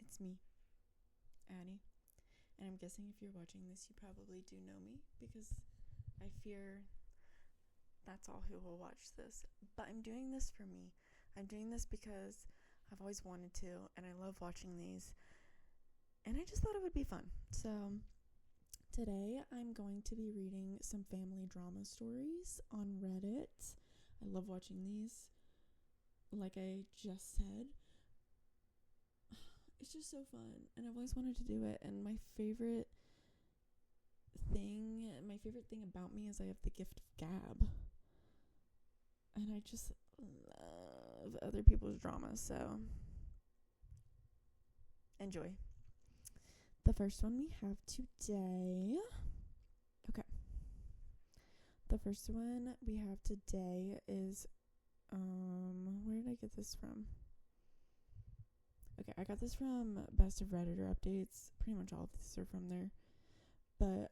It's me, Annie. And I'm guessing if you're watching this, you probably do know me because I fear that's all who will watch this. But I'm doing this for me. I'm doing this because I've always wanted to, and I love watching these. And I just thought it would be fun. So today I'm going to be reading some family drama stories on Reddit. I love watching these. Like I just said, it's just so fun, and I've always wanted to do it. And my favorite thing about me is I have the gift of gab, and I just love other people's drama. So enjoy. The first one we have today. Okay. The first one we have today is where did I get this from? Okay, I got this from Best of Redditor Updates. Pretty much all of these are from there. But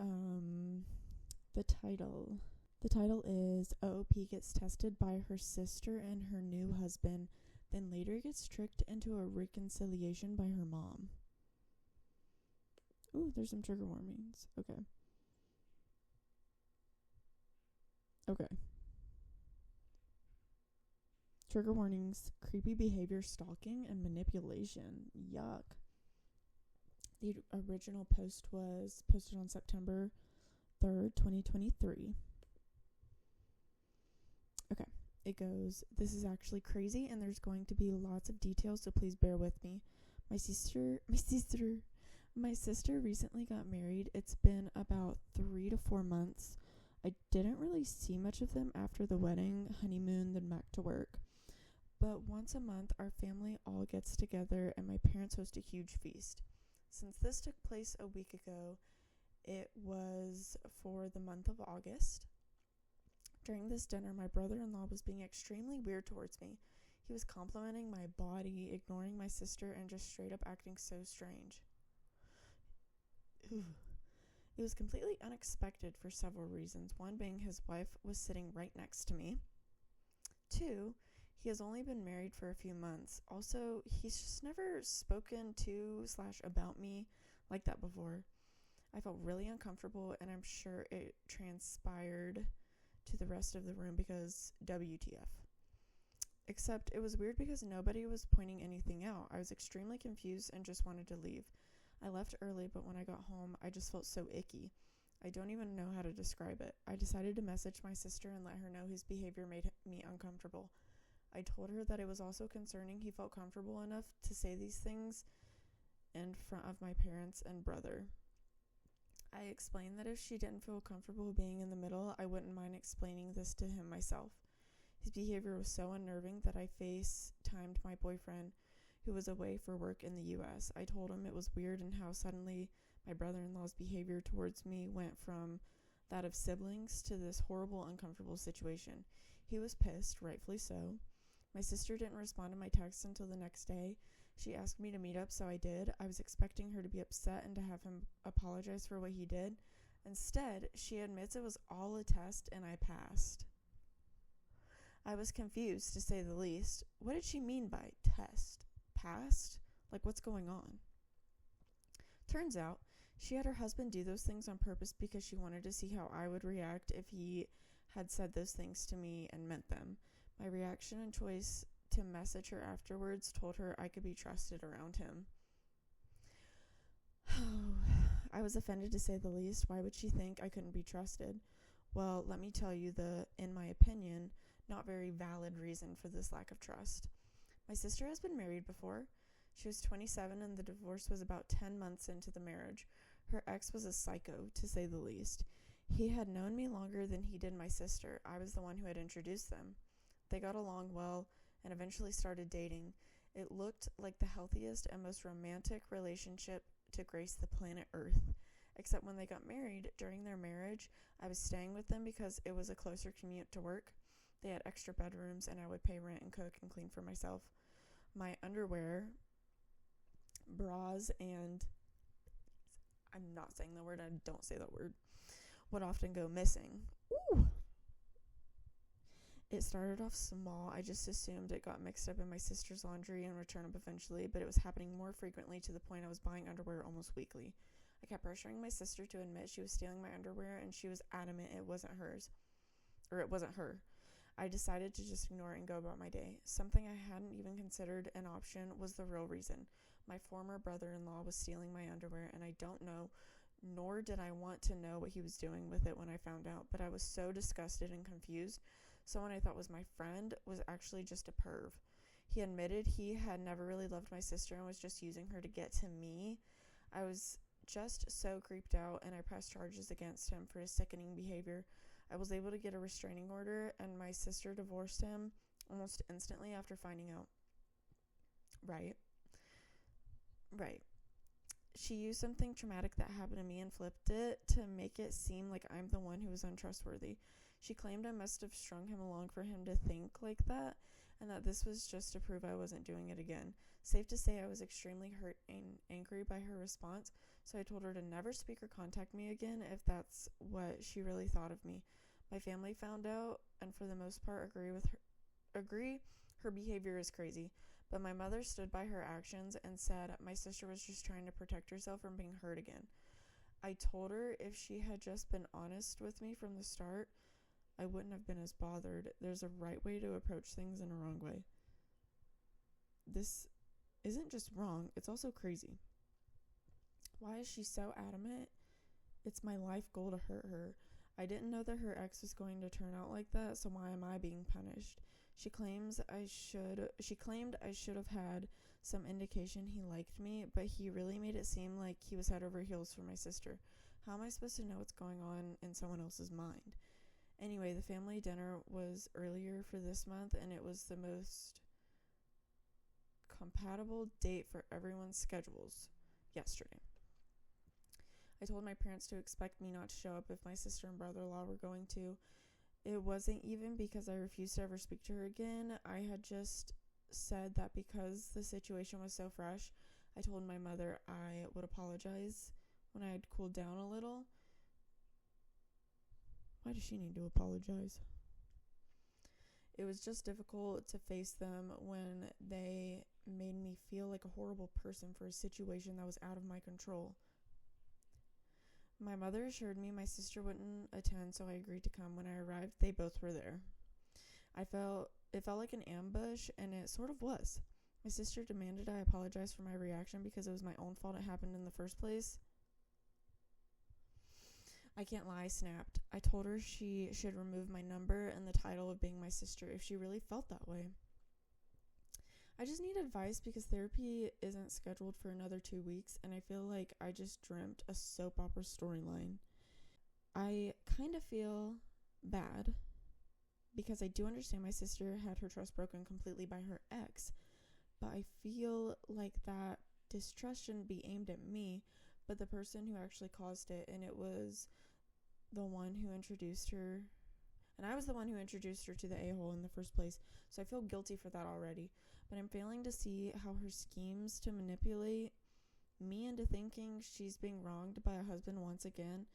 the title is OOP gets tested by her sister and her new husband, then later gets tricked into a reconciliation by her mom. Ooh, there's some trigger warnings. Okay. Trigger warnings: creepy behavior, stalking, and manipulation. Yuck. The original post was posted on September 3rd, 2023. Okay, it goes, this is actually crazy and there's going to be lots of details, so please bear with me. My sister recently got married. It's been about 3 to 4 months. I didn't really see much of them after the wedding, honeymoon, then back to work. But once a month, our family all gets together and my parents host a huge feast. Since this took place a week ago, it was for the month of August. During this dinner, my brother-in-law was being extremely weird towards me. He was complimenting my body, ignoring my sister, and just straight up acting so strange. It was completely unexpected for several reasons. One being his wife was sitting right next to me. 2, he has only been married for a few months. Also, he's just never spoken to / about me like that before. I felt really uncomfortable, and I'm sure it transpired to the rest of the room because WTF. Except it was weird because nobody was pointing anything out. I was extremely confused and just wanted to leave. I left early, but when I got home, I just felt so icky. I don't even know how to describe it. I decided to message my sister and let her know his behavior made me uncomfortable. I told her that it was also concerning he felt comfortable enough to say these things in front of my parents and brother. I explained that if she didn't feel comfortable being in the middle, I wouldn't mind explaining this to him myself. His behavior was so unnerving that I FaceTimed my boyfriend, who was away for work in the US. I told him it was weird and how suddenly my brother-in-law's behavior towards me went from that of siblings to this horrible, uncomfortable situation. He was pissed, rightfully so. My sister didn't respond to my text until the next day. She asked me to meet up, so I did. I was expecting her to be upset and to have him apologize for what he did. Instead, she admits it was all a test and I passed. I was confused, to say the least. What did she mean by test? Passed? Like, what's going on? Turns out, she had her husband do those things on purpose because she wanted to see how I would react if he had said those things to me and meant them. My reaction and choice to message her afterwards told her I could be trusted around him. I was offended, to say the least. Why would she think I couldn't be trusted? Well, let me tell you the, in my opinion, not very valid reason for this lack of trust. My sister has been married before. She was 27 and the divorce was about 10 months into the marriage. Her ex was a psycho, to say the least. He had known me longer than he did my sister. I was the one who had introduced them. They got along well and eventually started dating. It looked like the healthiest and most romantic relationship to grace the planet Earth. Except when they got married, during their marriage, I was staying with them because it was a closer commute to work. They had extra bedrooms and I would pay rent and cook and clean for myself. My underwear, bras, and I'm not saying the word, I don't say that word, would often go missing. Ooh! It started off small. I just assumed it got mixed up in my sister's laundry and would turn up eventually, but it was happening more frequently to the point I was buying underwear almost weekly. I kept pressuring my sister to admit she was stealing my underwear, and she was adamant it wasn't hers. Or it wasn't her. I decided to just ignore it and go about my day. Something I hadn't even considered an option was the real reason. My former brother-in-law was stealing my underwear, and I don't know, nor did I want to know what he was doing with it when I found out, but I was so disgusted and confused. Someone I thought was my friend was actually just a perv. He admitted he had never really loved my sister and was just using her to get to me. I was just so creeped out, and I pressed charges against him for his sickening behavior. I was able to get a restraining order, and my sister divorced him almost instantly after finding out. Right. She used something traumatic that happened to me and flipped it to make it seem like I'm the one who was untrustworthy. She claimed I must have strung him along for him to think like that, and that this was just to prove I wasn't doing it again. Safe to say I was extremely hurt and angry by her response, so I told her to never speak or contact me again if that's what she really thought of me. My family found out, and for the most part agree her behavior is crazy. But my mother stood by her actions and said my sister was just trying to protect herself from being hurt again. I told her if she had just been honest with me from the start, I wouldn't have been as bothered. There's a right way to approach things and a wrong way. This isn't just wrong, it's also crazy. Why is she so adamant? It's my life goal to hurt her. I didn't know that her ex was going to turn out like that, so why am I being punished? She claimed I should have had some indication he liked me, but he really made it seem like he was head over heels for my sister. How am I supposed to know what's going on in someone else's mind? Anyway, the family dinner was earlier for this month, and it was the most compatible date for everyone's schedules yesterday. I told my parents to expect me not to show up if my sister and brother-in-law were going to. It wasn't even because I refused to ever speak to her again. I had just said that because the situation was so fresh, I told my mother I would apologize when I had cooled down a little. Why does she need to apologize? It was just difficult to face them when they made me feel like a horrible person for a situation that was out of my control. My mother assured me my sister wouldn't attend, so I agreed to come. When I arrived, they both were there. It felt like an ambush, and it sort of was. My sister demanded I apologize for my reaction because it was my own fault it happened in the first place. I can't lie, I snapped. I told her she should remove my number and the title of being my sister if she really felt that way. I just need advice because therapy isn't scheduled for another 2 weeks, and I feel like I just dreamt a soap opera storyline. I kind of feel bad because I do understand my sister had her trust broken completely by her ex, but I feel like that distrust shouldn't be aimed at me, but the person who actually caused it, and it was the one who introduced her, and I was the one who introduced her to the a-hole in the first place, so I feel guilty for that already. But I'm failing to see how her schemes to manipulate me into thinking she's being wronged by a husband once again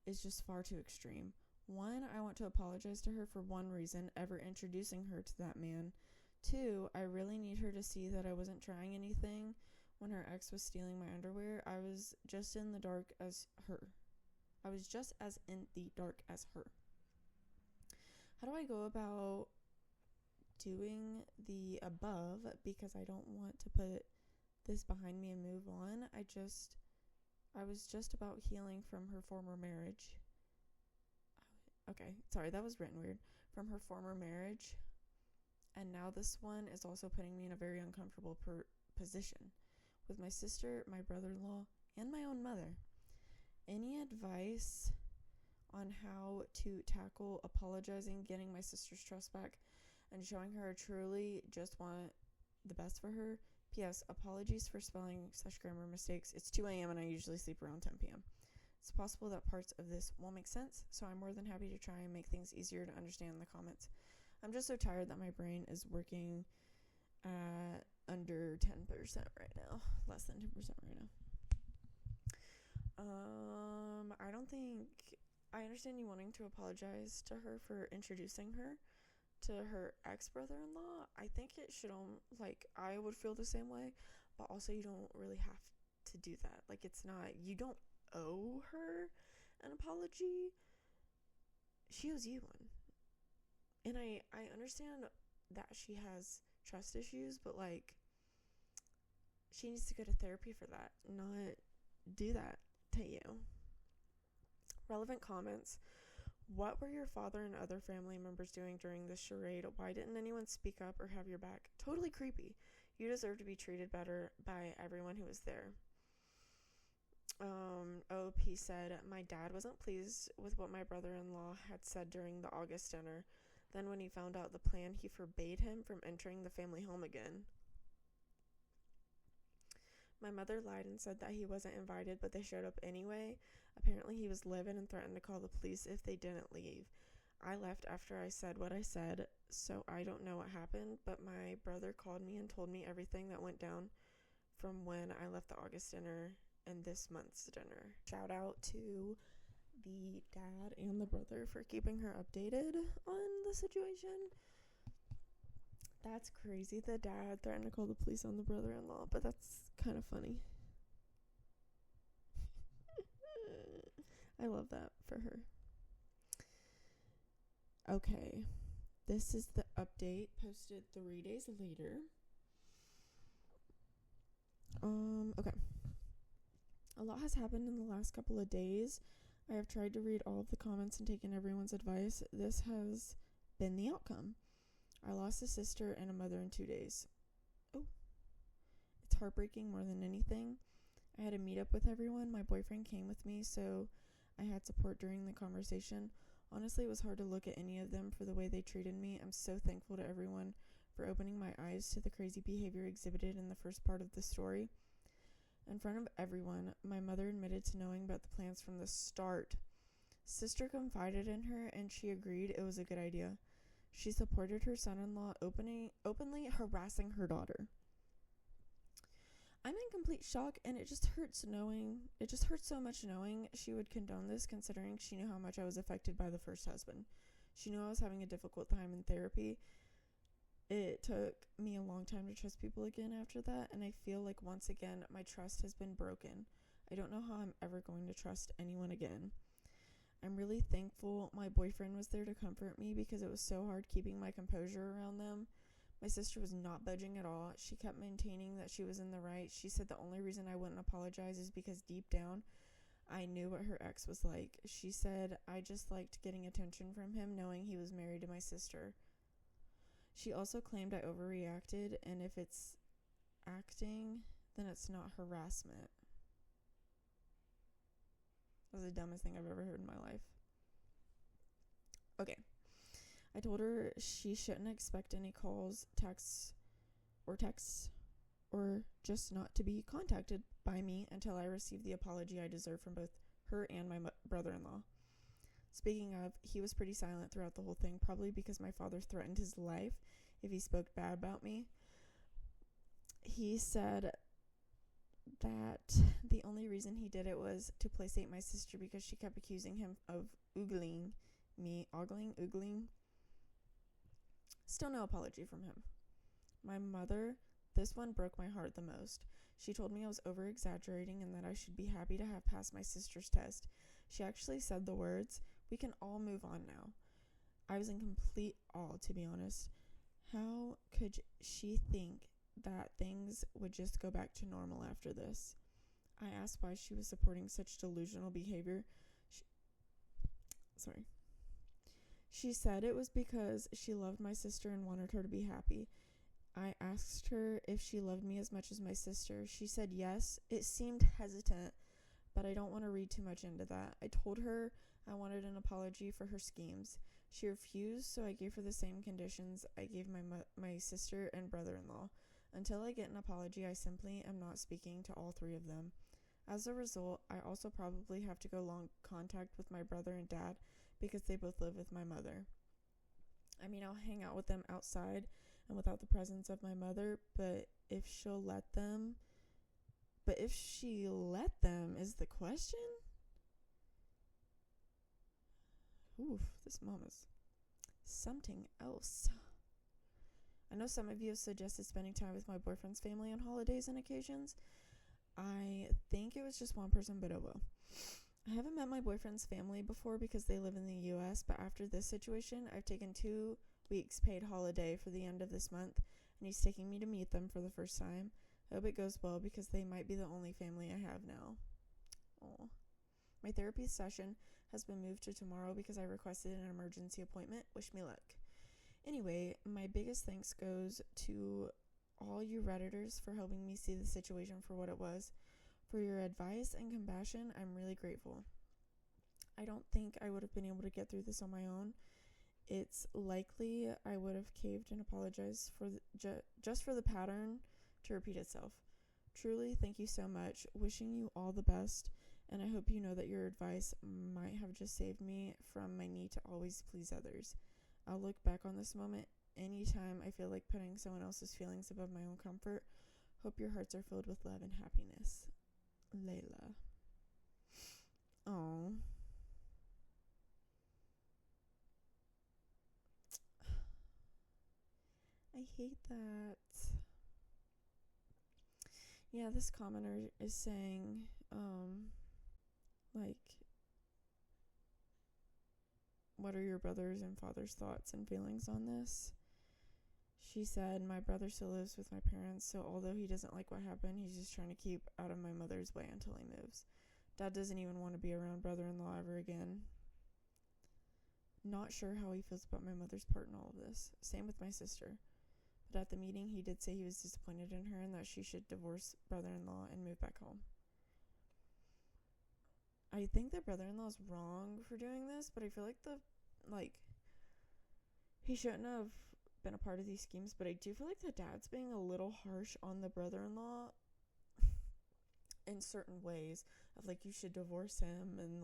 is just far too extreme. One, I want to apologize to her for one reason, ever introducing her to that man. Two, I really need her to see that I wasn't trying anything when her ex was stealing my underwear. I was just as in the dark as her. How do I go about doing the above? Because I don't want to put this behind me and move on. I was just about healing from her former marriage. Okay, sorry, that was written weird. From her former marriage. And now this one is also putting me in a very uncomfortable position with my sister, my brother-in-law, and my own mother. Any advice on how to tackle apologizing, getting my sister's trust back, and showing her I truly just want the best for her? P.S. Apologies for spelling/grammar mistakes. It's 2 a.m. and I usually sleep around 10 p.m. It's possible that parts of this won't make sense, so I'm more than happy to try and make things easier to understand in the comments. I'm just so tired that my brain is working at under 10% right now. Less than 10% right now. I understand you wanting to apologize to her for introducing her to her ex-brother-in-law, I think it should I would feel the same way, but also you don't really have to do that. Like, it's not, you don't owe her an apology. She owes you one. And I understand that she has trust issues, but like, she needs to go to therapy for that, not do that to you. Relevant comments. What were your father and other family members doing during this charade? Why didn't anyone speak up or have your back? Totally creepy. You deserve to be treated better by everyone who was there. OP said, my dad wasn't pleased with what my brother-in-law had said during the August dinner. Then when he found out the plan, he forbade him from entering the family home again. My mother lied and said that he wasn't invited, but they showed up anyway. Apparently he was livid and threatened to call the police if they didn't leave. I left after I said what I said, so I don't know what happened, but my brother called me and told me everything that went down from when I left the August dinner and this month's dinner. Shout out to the dad and the brother for keeping her updated on the situation. That's crazy. The dad threatened to call the police on the brother-in-law, but that's kind of funny. I love that for her. Okay. This is the update posted 3 days later. Okay. A lot has happened in the last couple of days. I have tried to read all of the comments and taken everyone's advice. This has been the outcome. I lost a sister and a mother in 2 days. Oh. It's heartbreaking more than anything. I had to meet up with everyone. My boyfriend came with me, so I had support during the conversation. Honestly, it was hard to look at any of them for the way they treated me. I'm so thankful to everyone for opening my eyes to the crazy behavior exhibited in the first part of the story. In front of everyone, my mother admitted to knowing about the plans from the start. Sister confided in her, and she agreed it was a good idea. She supported her son-in-law, openly harassing her daughter. I'm in complete shock, and it just hurts so much knowing she would condone this, considering she knew how much I was affected by the first husband. She knew I was having a difficult time in therapy. It took me a long time to trust people again after that, and I feel like once again my trust has been broken. I don't know how I'm ever going to trust anyone again. I'm really thankful my boyfriend was there to comfort me because it was so hard keeping my composure around them. My sister was not budging at all. She kept maintaining that she was in the right. She said the only reason I wouldn't apologize is because deep down I knew what her ex was like. She said I just liked getting attention from him knowing he was married to my sister. She also claimed I overreacted, and if it's acting, then it's not harassment. That was the dumbest thing I've ever heard in my life. Okay. I told her she shouldn't expect any calls, texts, or just not to be contacted by me until I receive the apology I deserve from both her and my brother-in-law. Speaking of, he was pretty silent throughout the whole thing, probably because my father threatened his life if he spoke bad about me. He said that the only reason he did it was to placate my sister because she kept accusing him of oogling me. Oogling. Still no apology from him. My mother, this one broke my heart the most. She told me I was over-exaggerating and that I should be happy to have passed my sister's test. She actually said the words, "We can all move on now." I was in complete awe, to be honest. How could she think that things would just go back to normal after this? I asked why she was supporting such delusional behavior. She said it was because she loved my sister and wanted her to be happy. I asked her if she loved me as much as my sister. She said yes. It seemed hesitant, but I don't want to read too much into that. I told her I wanted an apology for her schemes. She refused, so I gave her the same conditions I gave my sister and brother-in-law. Until I get an apology, I simply am not speaking to all three of them. As a result, I also probably have to go long contact with my brother and dad because they both live with my mother. I mean, I'll hang out with them outside and without the presence of my mother, but if she let them is the question. Oof, this mom is something else. I know some of you have suggested spending time with my boyfriend's family on holidays and occasions. I think it was just one person, but oh well. I haven't met my boyfriend's family before because they live in the US, but after this situation, I've taken 2 weeks paid holiday for the end of this month, and he's taking me to meet them for the first time. I hope it goes well because they might be the only family I have now. Aww. My therapy session has been moved to tomorrow because I requested an emergency appointment. Wish me luck. Anyway, my biggest thanks goes to all you Redditors for helping me see the situation for what it was. For your advice and compassion, I'm really grateful. I don't think I would have been able to get through this on my own. It's likely I would have caved and apologized for just for the pattern to repeat itself. Truly, thank you so much. Wishing you all the best, and I hope you know that your advice might have just saved me from my need to always please others. I'll look back on this moment anytime I feel like putting someone else's feelings above my own comfort. Hope your hearts are filled with love and happiness. Layla. Oh. I hate that. Yeah, this commenter is saying, like, what are your brother's and father's thoughts and feelings on this? She said, my brother still lives with my parents, so although he doesn't like what happened, he's just trying to keep out of my mother's way until he moves. Dad doesn't even want to be around brother-in-law ever again. Not sure how he feels about my mother's part in all of this. Same with my sister. But at the meeting, he did say he was disappointed in her and that she should divorce brother-in-law and move back home. I think that brother-in-law is wrong for doing this, but I feel like he shouldn't have been a part of these schemes, but I do feel like the dad's being a little harsh on the brother-in-law in certain ways of like, you should divorce him, and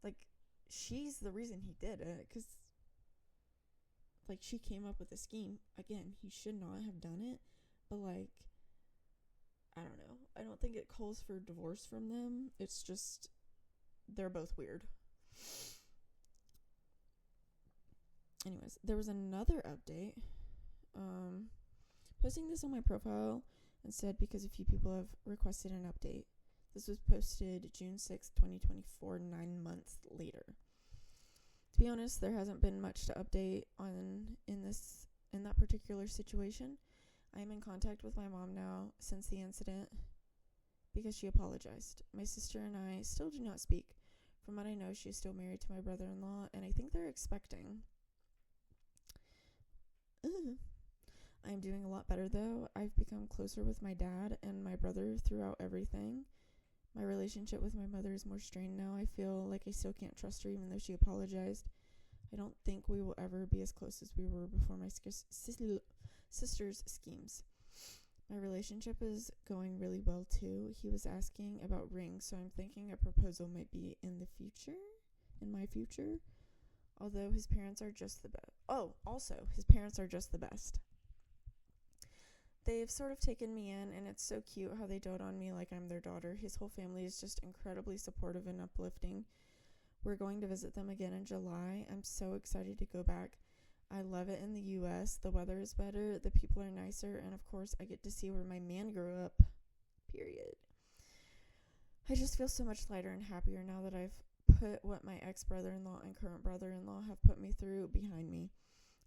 like she's the reason he did it, because like she came up with the scheme. Again, he should not have done it, but like, I don't know. I don't think it calls for divorce from them. It's just they're both weird. Anyways, there was another update. Posting this on my profile instead because a few people have requested an update. This was posted June 6th, 2024, 9 months later. To be honest, there hasn't been much to update on in that particular situation. I am in contact with my mom now since the incident because she apologized. My sister and I still do not speak. From what I know, she is still married to my brother-in-law, and I think they're expecting. I am doing a lot better though. I've become closer with my dad and my brother throughout everything. My relationship with my mother is more strained now. I feel like I still can't trust her even though she apologized. I don't think we will ever be as close as we were before my sister's schemes. My relationship is going really well too. He was asking about rings, so I'm thinking a proposal might be in my future. Although his parents are just the best. His parents are just the best. They've sort of taken me in, and it's so cute how they dote on me like I'm their daughter. His whole family is just incredibly supportive and uplifting. We're going to visit them again in July. I'm so excited to go back. I love it in the US. The weather is better, the people are nicer, and of course I get to see where my man grew up. Period. I just feel so much lighter and happier now that I've put what my ex-brother-in-law and current brother-in-law have put me through behind me.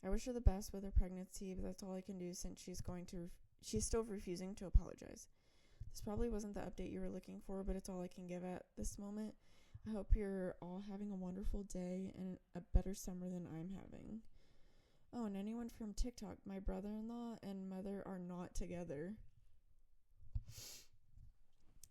I wish her the best with her pregnancy, but that's all I can do since she's still refusing to apologize. This probably wasn't the update you were looking for, but it's all I can give at this moment. I hope you're all having a wonderful day and a better summer than I'm having. Oh, and anyone from TikTok, my brother-in-law and mother are not together.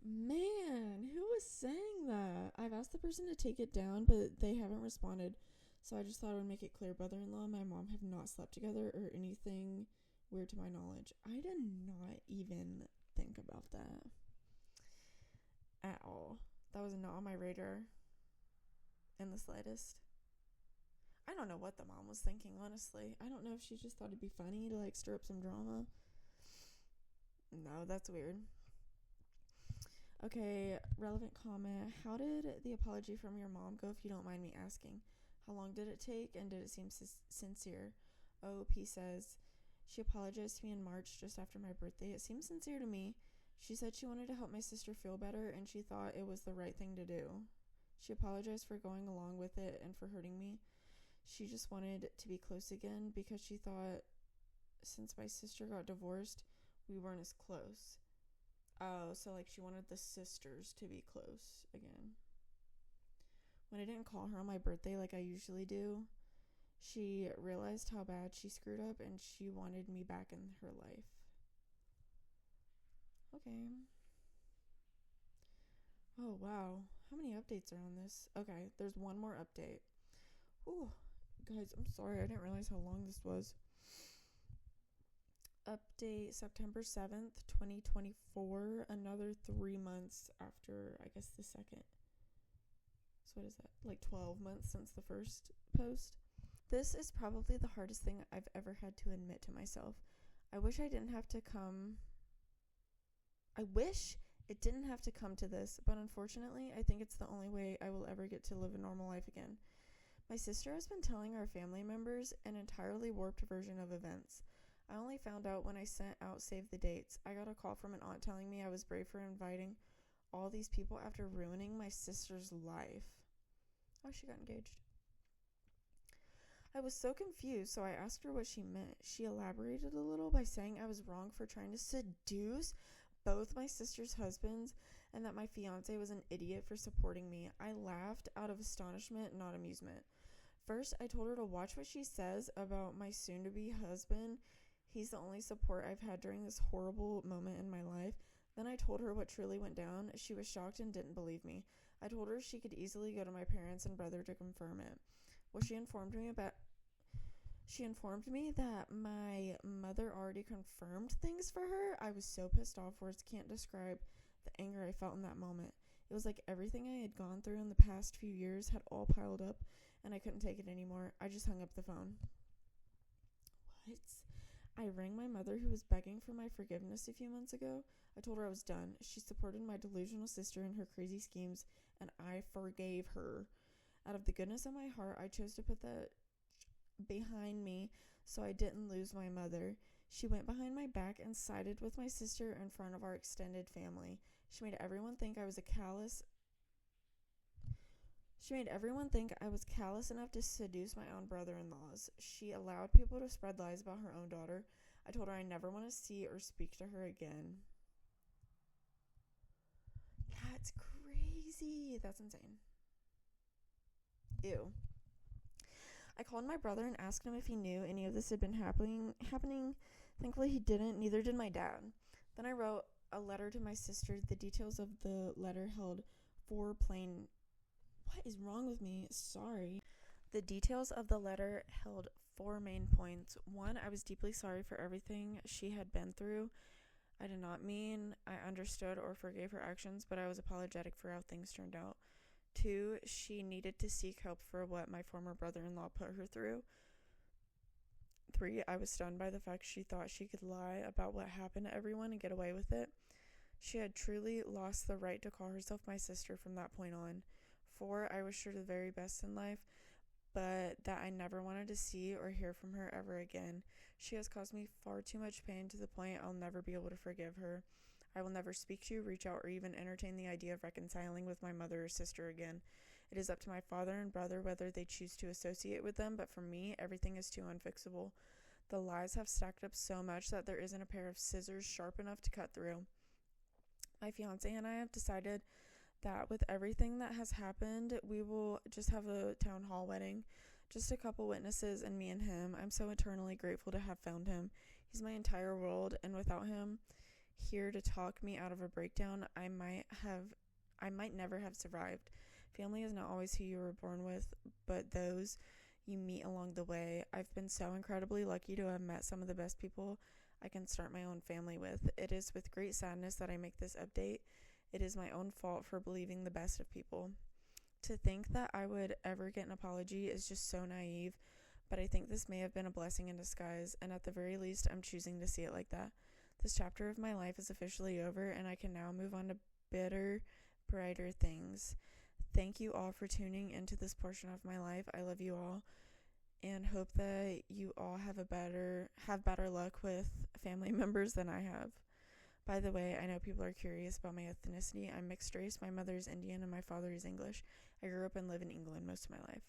Man, who was saying that? I've asked the person to take it down, but they haven't responded. So I just thought I would make it clear. Brother-in-law and my mom have not slept together or anything weird to my knowledge. I did not even think about that at all. That was not on my radar in the slightest. I don't know what the mom was thinking, honestly. I don't know if she just thought it'd be funny to like stir up some drama. No, that's weird. Okay, relevant comment. How did the apology from your mom go, if you don't mind me asking? How long did it take, and did it seem sincere? OP says, she apologized to me in March just after my birthday. It seemed sincere to me. She said she wanted to help my sister feel better, and she thought it was the right thing to do. She apologized for going along with it and for hurting me. She just wanted to be close again because she thought since my sister got divorced, we weren't as close. Oh, so like she wanted the sisters to be close again. When I didn't call her on my birthday like I usually do, she realized how bad she screwed up and she wanted me back in her life. Okay. Oh, wow. How many updates are on this? Okay, there's one more update. Ooh, guys, I'm sorry. I didn't realize how long this was. Update September 7th, 2024. Another 3 months after, I guess, the second. So what is that? Like 12 months since the first post. This is probably the hardest thing I've ever had to admit to myself. I wish it didn't have to come to this, but unfortunately, I think it's the only way I will ever get to live a normal life again. My sister has been telling our family members an entirely warped version of events. I only found out when I sent out save the dates. I got a call from an aunt telling me I was brave for inviting all these people after ruining my sister's life. Oh, she got engaged. I was so confused, so I asked her what she meant. She elaborated a little by saying I was wrong for trying to seduce both my sister's husbands and that my fiance was an idiot for supporting me. I laughed out of astonishment, not amusement. First, I told her to watch what she says about my soon-to-be husband. He's the only support I've had during this horrible moment in my life. Then I told her what truly went down. She was shocked and didn't believe me. I told her she could easily go to my parents and brother to confirm it. Well, she informed me that my mother already confirmed things for her. I was so pissed off, words can't describe the anger I felt in that moment. It was like everything I had gone through in the past few years had all piled up, and I couldn't take it anymore. I just hung up the phone. What? I rang my mother, who was begging for my forgiveness a few months ago. I told her I was done. She supported my delusional sister in her crazy schemes, and I forgave her. Out of the goodness of my heart, I chose to put that behind me so I didn't lose my mother. She went behind my back and sided with my sister in front of our extended family. She made everyone think I was callous enough to seduce my own brother-in-laws. She allowed people to spread lies about her own daughter. I told her I never want to see or speak to her again. That's crazy. That's insane. Ew. I called my brother and asked him if he knew any of this had been happening. Thankfully, he didn't. Neither did my dad. Then I wrote a letter to my sister. The details of the letter held 4 plain... What is wrong with me? Sorry. The details of the letter held 4 main points. 1, I was deeply sorry for everything she had been through. I did not mean I understood or forgave her actions, but I was apologetic for how things turned out. 2, she needed to seek help for what my former brother-in-law put her through. 3, I was stunned by the fact she thought she could lie about what happened to everyone and get away with it. She had truly lost the right to call herself my sister from that point on. 4, I wished her the very best in life, but that I never wanted to see or hear from her ever again. She has caused me far too much pain to the point I'll never be able to forgive her. I will never speak to, reach out, or even entertain the idea of reconciling with my mother or sister again. It is up to my father and brother whether they choose to associate with them, but for me, everything is too unfixable. The lies have stacked up so much that there isn't a pair of scissors sharp enough to cut through. My fiance and I have decided that with everything that has happened, we will just have a town hall wedding. Just a couple witnesses and me and him. I'm so eternally grateful to have found him. He's my entire world, and without him here to talk me out of a breakdown, I might never have survived. Family is not always who you were born with, but those you meet along the way. I've been so incredibly lucky to have met some of the best people I can start my own family with. It is with great sadness that I make this update. It is my own fault for believing the best of people. To think that I would ever get an apology is just so naive, but I think this may have been a blessing in disguise, and at the very least, I'm choosing to see it like that. This chapter of my life is officially over, and I can now move on to better, brighter things. thank you all for tuning into this portion of my life. I love you all and hope that you all have better luck with family members than I have. By the way, I know people are curious about my ethnicity. I'm mixed race. My mother is Indian and my father is English. I grew up and live in England most of my life.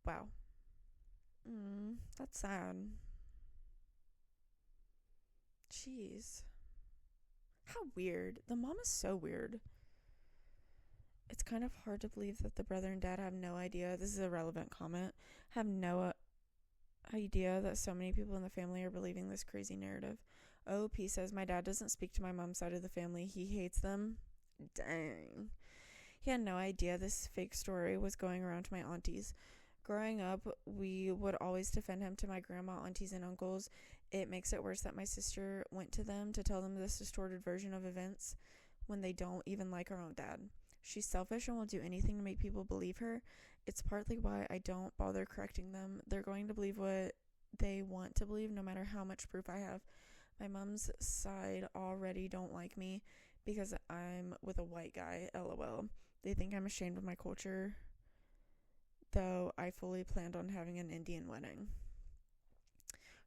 Wow. That's sad. Jeez. How weird. The mom is so weird. It's kind of hard to believe that the brother and dad have no idea. This is a relevant comment. Have no idea that so many people in the family are believing this crazy narrative. OP says, my dad doesn't speak to my mom's side of the family. He hates them. Dang. He had no idea this fake story was going around to my aunties. Growing up, we would always defend him to my grandma, aunties, and uncles. It makes it worse that my sister went to them to tell them this distorted version of events when they don't even like our own dad. She's selfish and will do anything to make people believe her. It's partly why I don't bother correcting them. They're going to believe what they want to believe no matter how much proof I have. My mom's side already don't like me because I'm with a white guy, lol. They think I'm ashamed of my culture, though I fully planned on having an Indian wedding.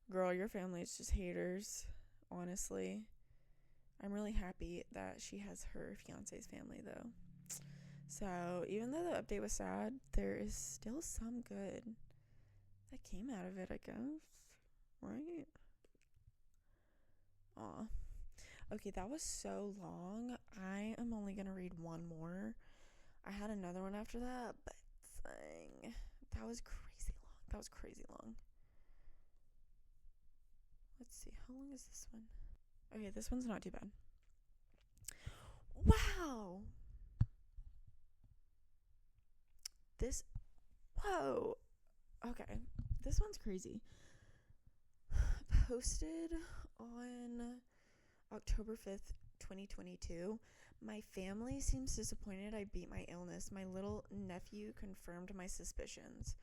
Girl, your family is just haters, honestly. I'm really happy that she has her fiance's family, though. So, even though the update was sad, there is still some good that came out of it, I guess. Right? Aw. Okay, that was so long. I am only going to read one more. I had another one after that, but dang. That was crazy long. Let's see. How long is this one? Okay, this one's not too bad. Wow. Whoa. Okay. This one's crazy. Posted on October 5th, 2022. My family seems disappointed I beat my illness. My little nephew confirmed my suspicions.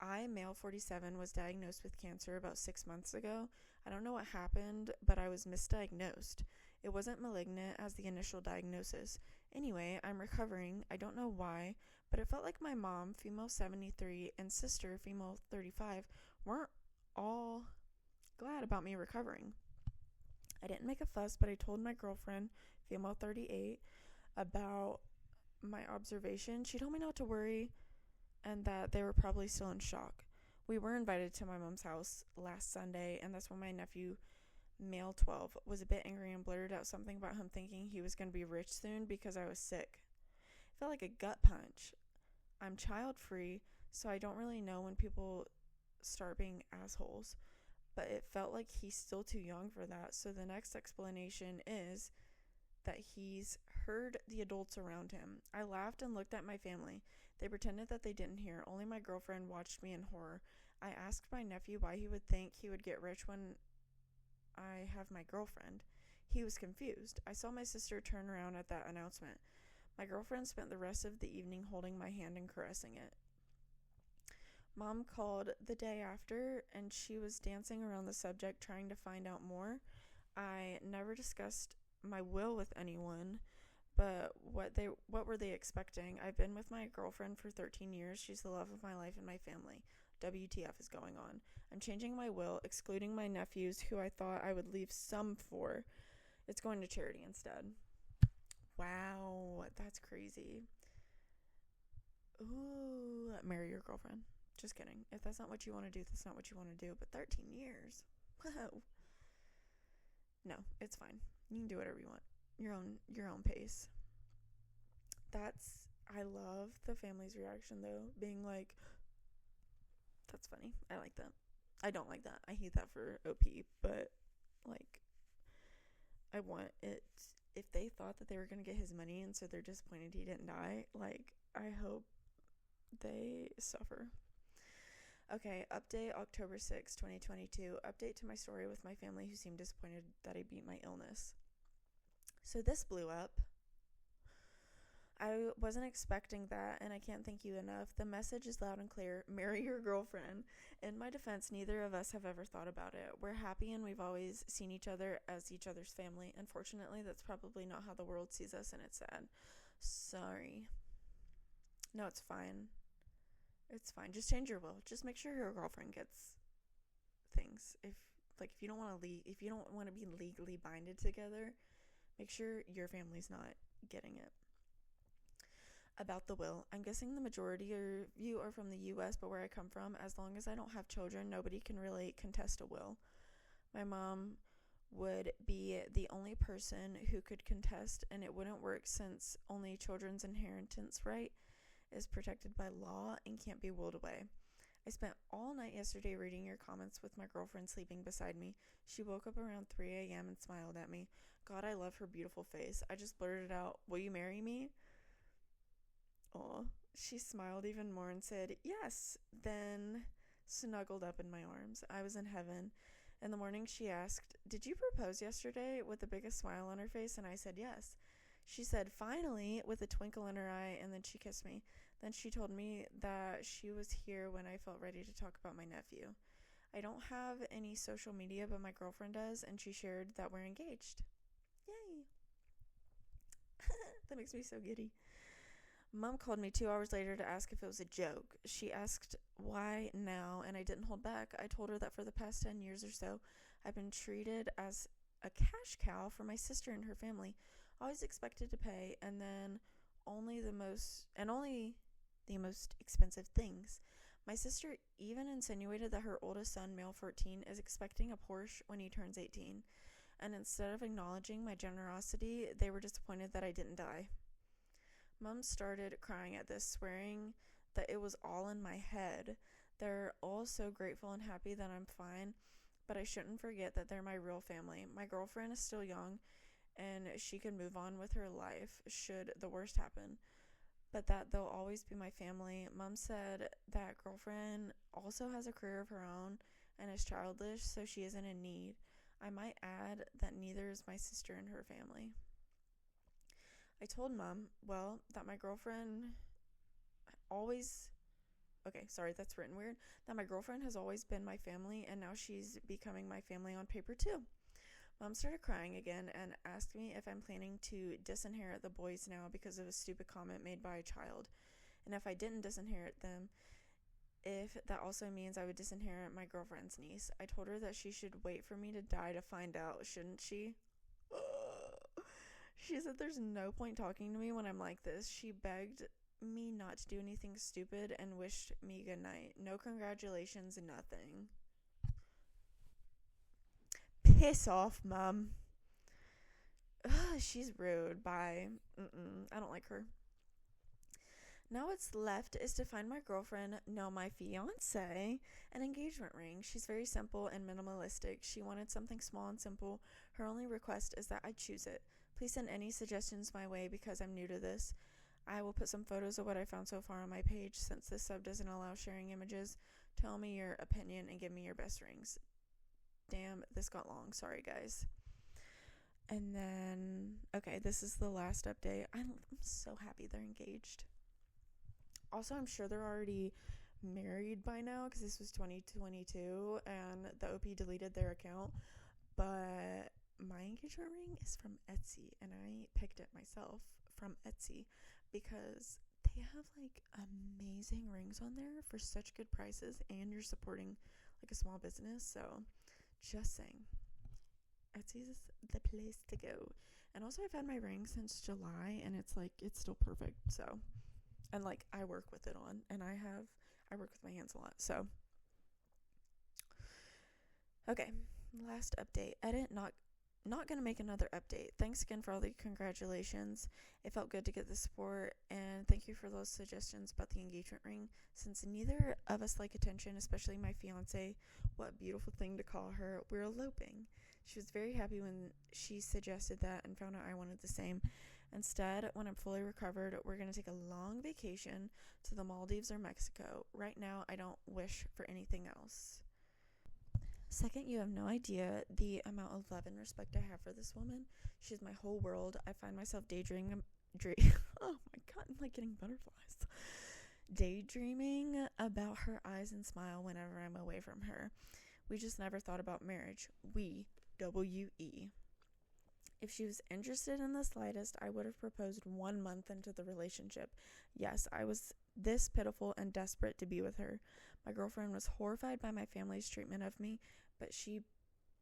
I, male 47, was diagnosed with cancer about 6 months ago. I don't know what happened, but I was misdiagnosed. It wasn't malignant as the initial diagnosis. Anyway, I'm recovering. I don't know why, but it felt like my mom, female 73, and sister, female 35, weren't all glad about me recovering. I didn't make a fuss, but I told my girlfriend, female 38, about my observation. She told me not to worry and that they were probably still in shock. We were invited to my mom's house last Sunday, and that's when my nephew, male 12, was a bit angry and blurted out something about him thinking he was going to be rich soon because I was sick. It felt like a gut punch. I'm child-free, so I don't really know when people start being assholes, but it felt like he's still too young for that. So the next explanation is that he's heard the adults around him. I laughed and looked at my family. They pretended that they didn't hear. Only my girlfriend watched me in horror. I asked my nephew why he would think he would get rich when I have my girlfriend. He was confused. I saw my sister turn around at that announcement. My girlfriend spent the rest of the evening holding my hand and caressing it. Mom called the day after, and she was dancing around the subject, trying to find out more. I never discussed my will with anyone, but what were they expecting? I've been with my girlfriend for 13 years. She's the love of my life and my family. WTF is going on? I'm changing my will, excluding my nephews, who I thought I would leave some for. It's going to charity instead. Wow, that's crazy. Ooh, marry your girlfriend. Just kidding. If that's not what you want to do, that's not what you want to do. But 13 years. Wow. No, it's fine. You can do whatever you want. Your own pace. I love the family's reaction though, being like, that's funny. I like that. I don't like that. I hate that for OP, but like, I want it. If they thought that they were gonna get his money and so they're disappointed he didn't die, like, I hope they suffer. Okay, update October 6, 2022. Update to my story with my family who seemed disappointed that I beat my illness. So this blew up. I wasn't expecting that, and I can't thank you enough. The message is loud and clear. Marry your girlfriend. In my defense, neither of us have ever thought about it. We're happy and we've always seen each other as each other's family. Unfortunately, that's probably not how the world sees us, and it's sad. Sorry. No, it's fine. It's fine. Just change your will. Just make sure your girlfriend gets things. If you don't want to be legally binded together, make sure your family's not getting it. About the will, I'm guessing the majority of you are from the US, but where I come from, as long as I don't have children, nobody can really contest a will. My mom would be the only person who could contest, and it wouldn't work since only children's inheritance right is protected by law and can't be willed away. I spent all night yesterday reading your comments with my girlfriend sleeping beside me. She woke up around 3 a.m. and smiled at me. God, I love her beautiful face. I just blurted out, "Will you marry me?" Aw. She smiled even more and said, "Yes," then snuggled up in my arms. I was in heaven. In the morning, she asked, "Did you propose yesterday?" with the biggest smile on her face, and I said yes. She said, "Finally," with a twinkle in her eye, and then she kissed me. Then she told me that she was here when I felt ready to talk about my nephew. I don't have any social media, but my girlfriend does, and she shared that we're engaged. Yay. That makes me so giddy. Mom called me 2 hours later to ask if it was a joke. She asked why now, and I didn't hold back. I told her that for the past 10 years or so, I've been treated as a cash cow for my sister and her family. Always expected to pay, and then only the most expensive things. My sister even insinuated that her oldest son, male 14, is expecting a Porsche when he turns 18. And instead of acknowledging my generosity, they were disappointed that I didn't die. Mom started crying at this, swearing that it was all in my head. They're all so grateful and happy that I'm fine, but I shouldn't forget that they're my real family. My girlfriend is still young, and she can move on with her life should the worst happen, but that they'll always be my family. Mom said that girlfriend also has a career of her own and is childless, so she isn't in need. I might add that neither is my sister and her family. I told Mom, that my girlfriend that's written weird, that my girlfriend has always been my family, and now she's becoming my family on paper too. Mom started crying again and asked me if I'm planning to disinherit the boys now because of a stupid comment made by a child, and if I didn't disinherit them, if that also means I would disinherit my girlfriend's niece. I told her that she should wait for me to die to find out, shouldn't she? She said there's no point talking to me when I'm like this. She begged me not to do anything stupid and wished me good night. No congratulations, nothing. Piss off, Mom. She's rude. Bye. I don't like her. Now what's left is to find my girlfriend, no, my fiance, an engagement ring. She's very simple and minimalistic. She wanted something small and simple. Her only request is that I choose it. Please send any suggestions my way because I'm new to this. I will put some photos of what I found so far on my page since this sub doesn't allow sharing images. Tell me your opinion and give me your best rings. Damn, this got long. Sorry, guys. And then, okay, this is the last update. I'm so happy they're engaged. Also, I'm sure they're already married by now because this was 2022 and the OP deleted their account. But my engagement ring is from Etsy, and I picked it myself from Etsy because they have like amazing rings on there for such good prices, and you're supporting like a small business. So just saying, Etsy's the place to go. And also, I've had my ring since July, and it's still perfect. So, and like I work with it on, and I work with my hands a lot. So okay, last update. Edit, not gonna make another update. Thanks again for all the congratulations. It felt good to get the support, and thank you for those suggestions about the engagement ring. Since neither of us like attention, especially my fiance, what a beautiful thing to call her, we're eloping. She was very happy when she suggested that and found out I wanted the same. Instead, when I'm fully recovered, we're gonna take a long vacation to the Maldives or Mexico. Right now, I don't wish for anything else. Second, you have no idea the amount of love and respect I have for this woman. She's my whole world. I find myself daydreaming Oh my God, I'm like getting butterflies. Daydreaming about her eyes and smile whenever I'm away from her. We just never thought about marriage. We, W-E. If she was interested in the slightest, I would have proposed 1 month into the relationship. Yes, I was this pitiful and desperate to be with her. My girlfriend was horrified by my family's treatment of me, but she,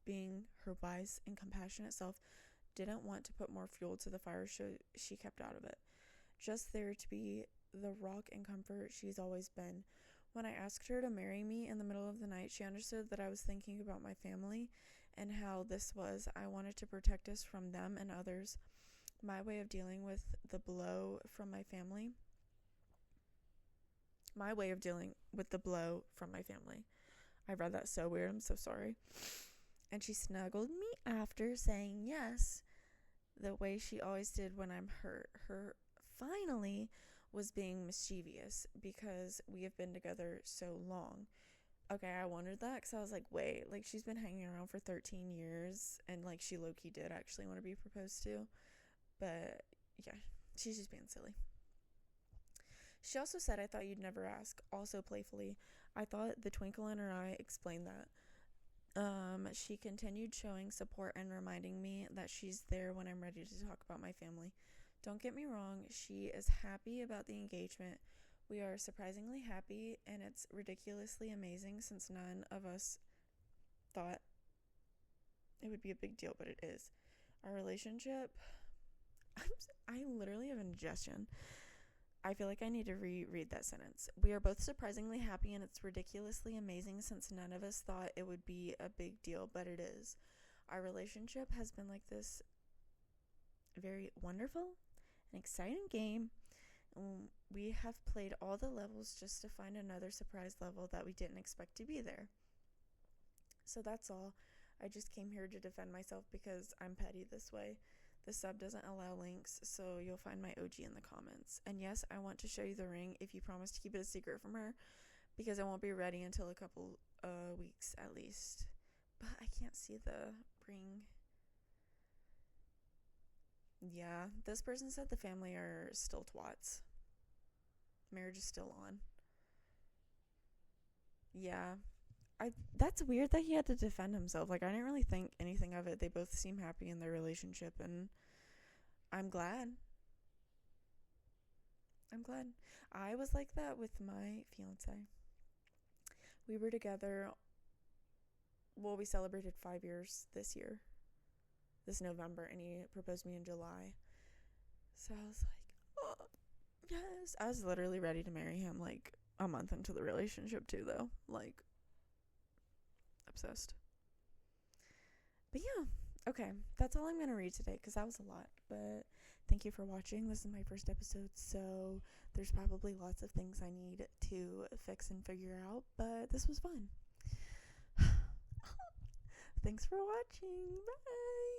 being her wise and compassionate self, didn't want to put more fuel to the fire, so she kept out of it. Just there to be the rock and comfort she's always been. When I asked her to marry me in the middle of the night, she understood that I was thinking about my family and how this was. I wanted to protect us from them and others. My way of dealing with the blow from my family. My way of dealing with the blow from my family. I read that so weird. I'm so sorry. And she snuggled me after, saying yes, the way she always did when I'm hurt. Her finally was being mischievous because we have been together so long. Okay, I wondered that because I was like, wait, like she's been hanging around for 13 years and like she low-key did actually want to be proposed to. But yeah, she's just being silly. She also said, I thought you'd never ask, also playfully. I thought the twinkle in her eye explained that. She continued showing support and reminding me that she's there when I'm ready to talk about my family. Don't get me wrong, she is happy about the engagement. We are surprisingly happy, and it's ridiculously amazing since none of us thought it would be a big deal, but it is. Our relationship, I literally have indigestion. I feel like I need to reread that sentence. We are both surprisingly happy, and it's ridiculously amazing since none of us thought it would be a big deal, but it is. Our relationship has been like this very wonderful and exciting game. We have played all the levels just to find another surprise level that we didn't expect to be there. So that's all. I just came here to defend myself because I'm petty this way. The sub doesn't allow links, so you'll find my OG in the comments. And yes, I want to show you the ring if you promise to keep it a secret from her, because I won't be ready until a couple weeks at least. But I can't see the ring. Yeah, this person said the family are still twats. Marriage is still on. Yeah. That's weird that he had to defend himself. Like, I didn't really think anything of it. They both seem happy in their relationship, and I'm glad. I was like that with my fiance. We were together, well, we celebrated 5 years this year, this November, and he proposed to me in July. So I was like, oh, yes. I was literally ready to marry him like a month into the relationship too, though. Like, obsessed. But yeah, okay, that's all I'm gonna read today because that was a lot. But thank you for watching. This is my first episode, so there's probably lots of things I need to fix and figure out, but this was fun. Thanks for watching. Bye.